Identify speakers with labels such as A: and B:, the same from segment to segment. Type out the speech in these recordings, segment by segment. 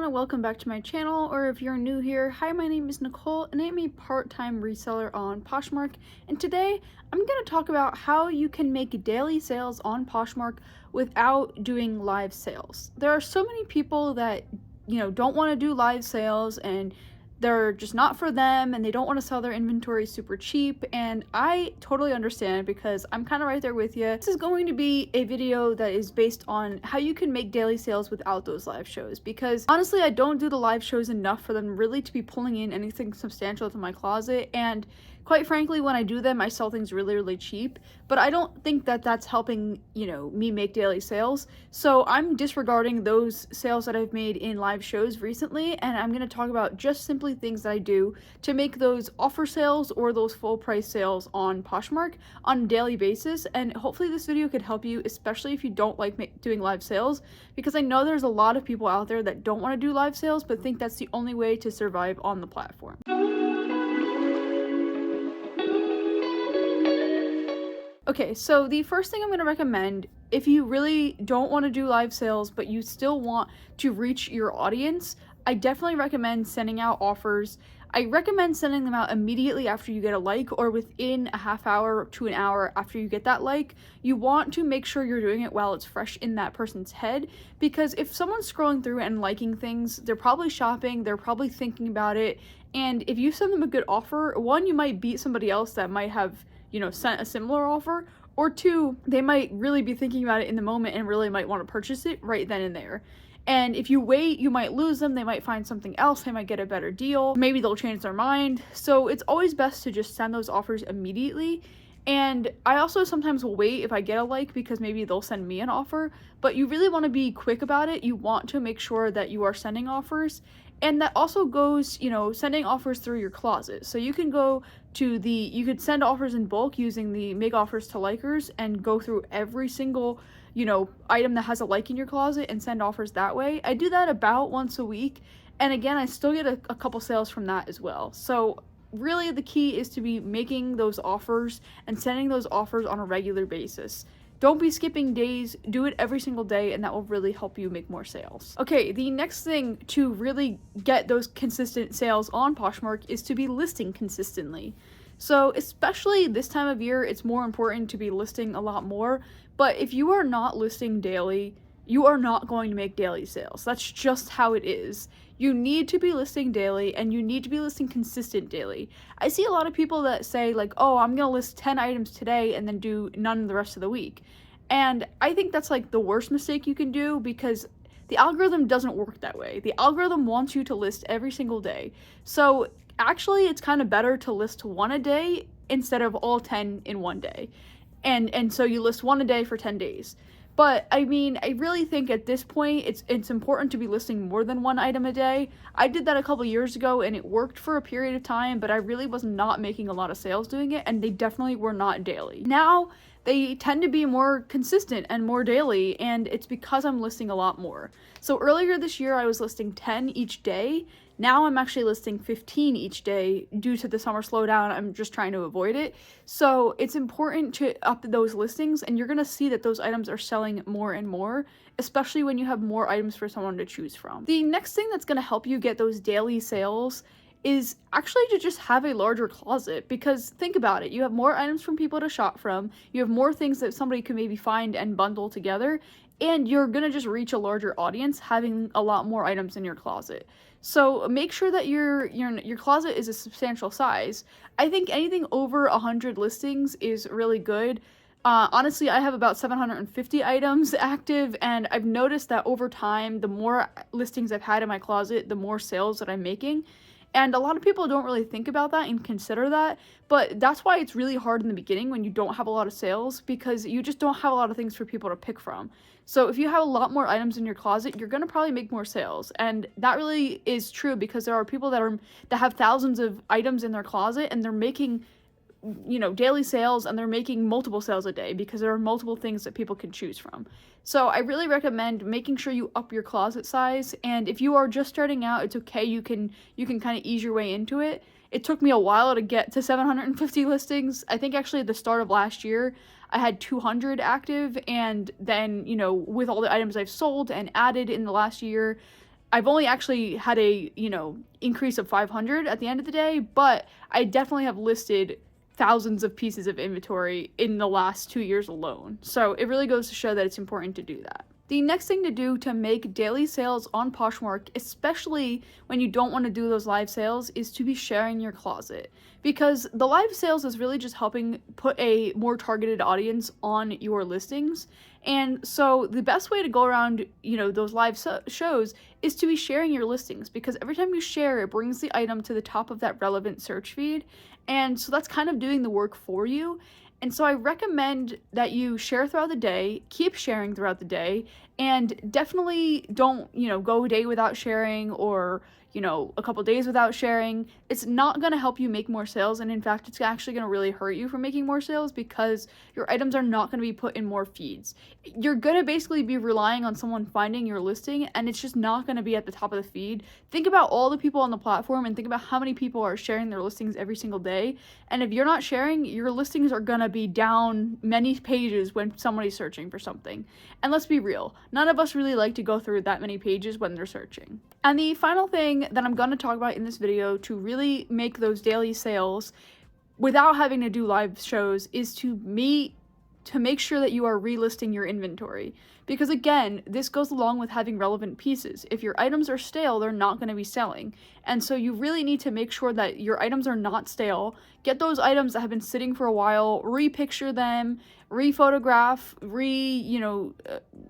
A: everyone and welcome back to my channel, or if you're new here, hi, my name is Nicole and I'm a part-time reseller on Poshmark, and today I'm going to talk about how you can make daily sales on Poshmark without doing live sales. There are so many people that, don't want to do live sales and they're just not for them and they don't want to sell their inventory super cheap, and I totally understand because I'm kind of right there with you. This is going to be a video that is based on how you can make daily sales without those live shows, because honestly I don't do the live shows enough for them really to be pulling in anything substantial to my closet, and quite frankly when I do them I sell things really cheap, but I don't think that that's helping me make daily sales. So I'm disregarding those sales that I've made in live shows recently, and I'm going to talk about just simply things that I do to make those offer sales or those full price sales on Poshmark on a daily basis. And hopefully this video could help you, especially if you don't like doing live sales, because I know there's a lot of people out there that don't want to do live sales but think that's the only way to survive on the platform. Okay, so the first thing I'm going to recommend, if you really don't want to do live sales but you still want to reach your audience, I definitely recommend sending out offers. I recommend sending them out immediately after you get a like, or within a half hour to an hour after you get that like. You want to make sure you're doing it while it's fresh in that person's head, because if someone's scrolling through and liking things, they're probably shopping, they're probably thinking about it, and if you send them a good offer, one, you might beat somebody else that might have sent a similar offer, or two, they might really be thinking about it in the moment and really might want to purchase it right then and there. And if you wait, you might lose them, they might find something else, they might get a better deal, maybe they'll change their mind. So it's always best to just send those offers immediately. And I also sometimes will wait if I get a like, because maybe they'll send me an offer, but you really want to be quick about it. You want to make sure that you are sending offers. And that also goes, sending offers through your closet. So you can go to you could send offers in bulk using the make offers to likers and go through every single, item that has a like in your closet and send offers that way. I do that about once a week. And again, I still get a couple sales from that as well. So really the key is to be making those offers and sending those offers on a regular basis. Don't be skipping days, do it every single day, and that will really help you make more sales. Okay, the next thing to really get those consistent sales on Poshmark is to be listing consistently. So especially this time of year, it's more important to be listing a lot more, but if you are not listing daily, you are not going to make daily sales. That's just how it is. You need to be listing daily, and you need to be listing consistent daily. I see a lot of people that say like, oh, I'm gonna list 10 items today and then do none the rest of the week. And I think that's like the worst mistake you can do, because the algorithm doesn't work that way. The algorithm wants you to list every single day. So actually it's kind of better to list one a day instead of all 10 in one day. And so you list one a day for 10 days. But I mean, I really think at this point it's important to be listing more than one item a day. I did that a couple years ago and it worked for a period of time, but I really was not making a lot of sales doing it, and they definitely were not daily. Now they tend to be more consistent and more daily, and it's because I'm listing a lot more. So earlier this year I was listing 10 each day. Now I'm actually listing 15 each day due to the summer slowdown. I'm just trying to avoid it. So it's important to up those listings, and you're going to see that those items are selling more and more, especially when you have more items for someone to choose from. The next thing that's going to help you get those daily sales is actually to just have a larger closet, because think about it, you have more items from people to shop from, you have more things that somebody could maybe find and bundle together, and you're gonna just reach a larger audience having a lot more items in your closet. So make sure that your closet is a substantial size. I think anything over 100 listings is really good. Honestly, I have about 750 items active, and I've noticed that over time, the more listings I've had in my closet, the more sales that I'm making. And a lot of people don't really think about that and consider that, but that's why it's really hard in the beginning when you don't have a lot of sales, because you just don't have a lot of things for people to pick from. So if you have a lot more items in your closet, you're going to probably make more sales. And that really is true, because there are people that have thousands of items in their closet and they're making daily sales, and they're making multiple sales a day because there are multiple things that people can choose from. So I really recommend making sure you up your closet size, and if you are just starting out, it's okay, you can kind of ease your way into it. It took me a while to get to 750 listings. I think actually at the start of last year, I had 200 active, and then, with all the items I've sold and added in the last year, I've only actually had a, increase of 500 at the end of the day, but I definitely have listed thousands of pieces of inventory in the last 2 years alone. So it really goes to show that it's important to do that. The next thing to do to make daily sales on Poshmark, especially when you don't want to do those live sales, is to be sharing your closet. Because the live sales is really just helping put a more targeted audience on your listings. And so the best way to go around, those live shows is to be sharing your listings, because every time you share, it brings the item to the top of that relevant search feed. And so that's kind of doing the work for you. And so I recommend that you share throughout the day, keep sharing throughout the day, and definitely don't, go a day without sharing, or, a couple days without sharing. It's not going to help you make more sales, and in fact, it's actually going to really hurt you from making more sales, because your items are not going to be put in more feeds. You're going to basically be relying on someone finding your listing, and it's just not going to be at the top of the feed. Think about all the people on the platform, and think about how many people are sharing their listings every single day. And if you're not sharing, your listings are going to be down many pages when somebody's searching for something. And let's be real, none of us really like to go through that many pages when they're searching. And the final thing that I'm going to talk about in this video to really make those daily sales without having to do live shows is to make sure that you are relisting your inventory. Because again, this goes along with having relevant pieces. If your items are stale, they're not going to be selling. And so you really need to make sure that your items are not stale. Get those items that have been sitting for a while, repicture them, rephotograph,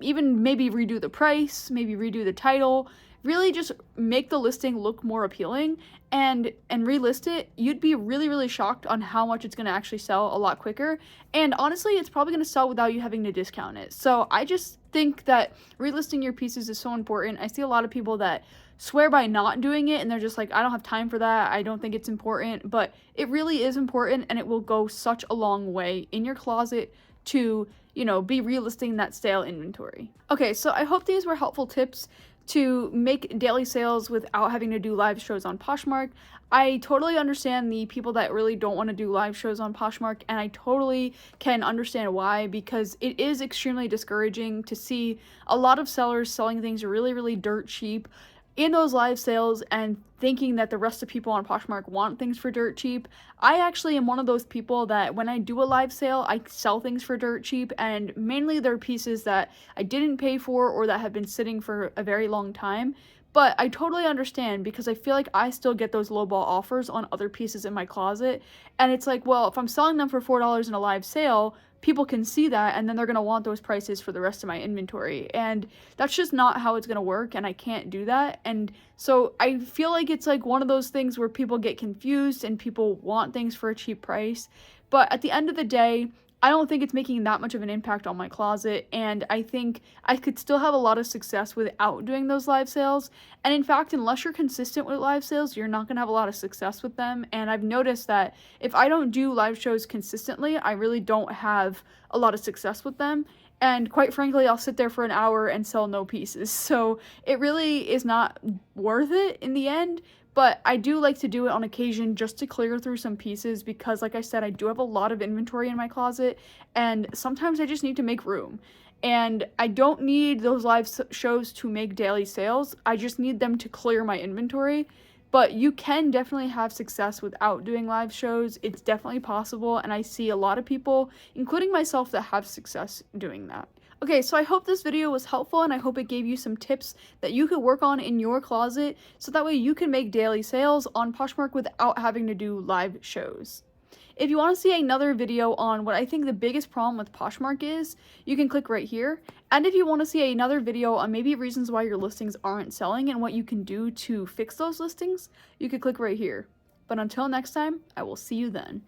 A: even maybe redo the price, maybe redo the title. Really just make the listing look more appealing and relist it. You'd be really, really shocked on how much it's going to actually sell a lot quicker. And honestly, it's probably going to sell without you having to discount it. So I just think that relisting your pieces is so important. I see a lot of people that swear by not doing it, and they're just like, I don't have time for that. I don't think it's important. But it really is important, and it will go such a long way in your closet to, be relisting that stale inventory. Okay, so I hope these were helpful tips to make daily sales without having to do live shows on Poshmark. I totally understand the people that really don't want to do live shows on Poshmark, and I totally can understand why, because it is extremely discouraging to see a lot of sellers selling things really, really dirt cheap in those live sales and thinking that the rest of people on Poshmark want things for dirt cheap. I actually am one of those people that when I do a live sale, I sell things for dirt cheap, and mainly they're pieces that I didn't pay for or that have been sitting for a very long time. But I totally understand, because I feel like I still get those lowball offers on other pieces in my closet. And it's like, well, if I'm selling them for $4 in a live sale, people can see that, and then they're going to want those prices for the rest of my inventory. And that's just not how it's going to work, and I can't do that. And so I feel like it's like one of those things where people get confused and people want things for a cheap price. But at the end of the day, I don't think it's making that much of an impact on my closet, and I think I could still have a lot of success without doing those live sales. And in fact, unless you're consistent with live sales, you're not going to have a lot of success with them. And I've noticed that if I don't do live shows consistently, I really don't have a lot of success with them. And quite frankly, I'll sit there for an hour and sell no pieces. So it really is not worth it in the end. But I do like to do it on occasion just to clear through some pieces, because like I said, I do have a lot of inventory in my closet, and sometimes I just need to make room. And I don't need those live shows to make daily sales. I just need them to clear my inventory. But you can definitely have success without doing live shows. It's definitely possible, and I see a lot of people, including myself, that have success doing that. Okay, so I hope this video was helpful, and I hope it gave you some tips that you could work on in your closet, so that way you can make daily sales on Poshmark without having to do live shows. If you want to see another video on what I think the biggest problem with Poshmark is, you can click right here. And if you want to see another video on maybe reasons why your listings aren't selling and what you can do to fix those listings, you can click right here. But until next time, I will see you then.